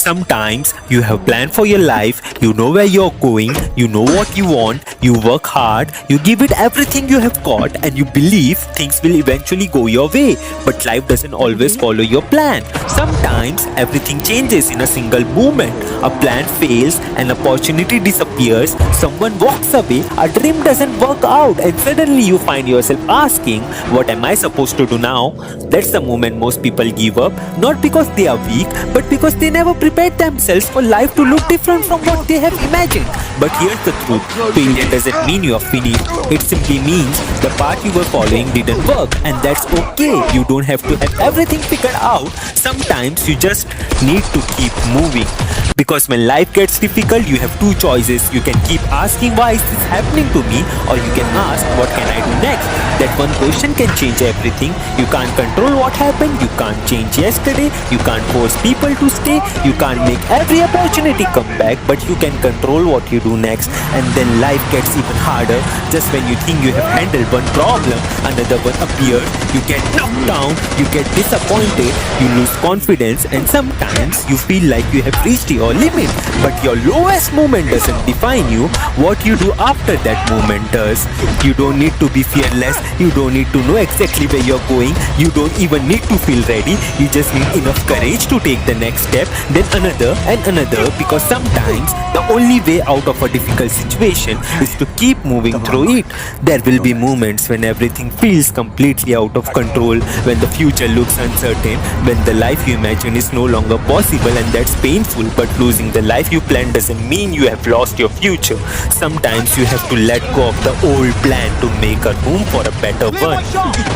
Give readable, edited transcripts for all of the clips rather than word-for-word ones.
Sometimes you have planned for your life, you know where you're going, you know what you want, you work hard, you give it everything you have got, and you believe things will eventually go your way. But life doesn't always follow your plan. Sometimes everything changes in a single moment. A plan fails, an opportunity disappears, someone walks away, a dream doesn't work out, and suddenly you find yourself asking, what am I supposed to do now? That's the moment most people give up, not because they are weak, but because they never prepared themselves for life to look different from what they have imagined. But here's the truth, failure doesn't mean you are finished. It simply means the path you were following didn't work, and that's okay. You don't have to have everything figured out. Sometimes you just need to keep moving. Because when life gets difficult, you have two choices. You can keep asking, why is this happening to me? Or you can ask, what can I do next? That one question can change everything. You can't control what happened. You can't change yesterday. You can't force people to stay. You can't make every opportunity come back. But you can control what you do next. And then life gets even harder. Just when you think you have handled one problem, another one appears. You get knocked down. You get disappointed. You lose confidence. And sometimes you feel like you have reached your limit. But your lowest moment doesn't define you. What you do after that moment does. You don't need to be fearless. You don't need to know exactly where you're going. You don't even need to feel ready. You just need enough courage to take the next step, then another and another, because sometimes the only way out of a difficult situation is to keep moving through it. There will be moments when everything feels completely out of control, when the future looks uncertain, when the life you imagine is no longer possible, and that's painful. But losing the life you planned doesn't mean you have lost your future. Sometimes you have to let go of the old plan to make a room for a better one.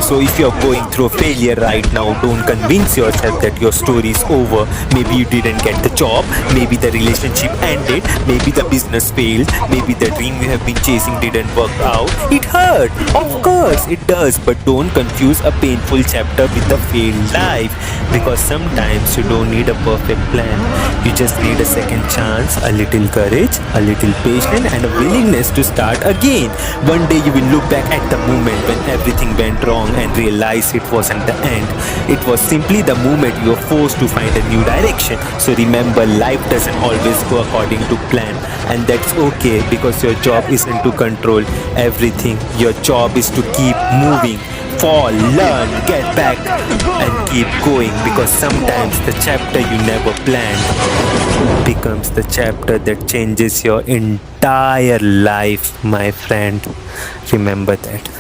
So if you're going through a failure right now, don't convince yourself that your story is over. Maybe you didn't get the job, maybe the relationship ended, maybe the business failed, maybe the dream you have been chasing didn't work out. It hurt, of course it does, but don't confuse a painful chapter with a failed life. Because sometimes you don't need a perfect plan. You just need a second chance, a little courage, a little patience, and a willingness to start again. One day you will look back at the moment when everything went wrong and realize it wasn't the end. It was simply the moment you were forced to find a new direction. So remember, life doesn't always go according to plan, and that's okay, because your job isn't to control everything. Your job is to keep moving, fall, learn, get back, and keep going, because sometimes the chapter you never planned becomes the chapter that changes your entire life, my friend. Remember that.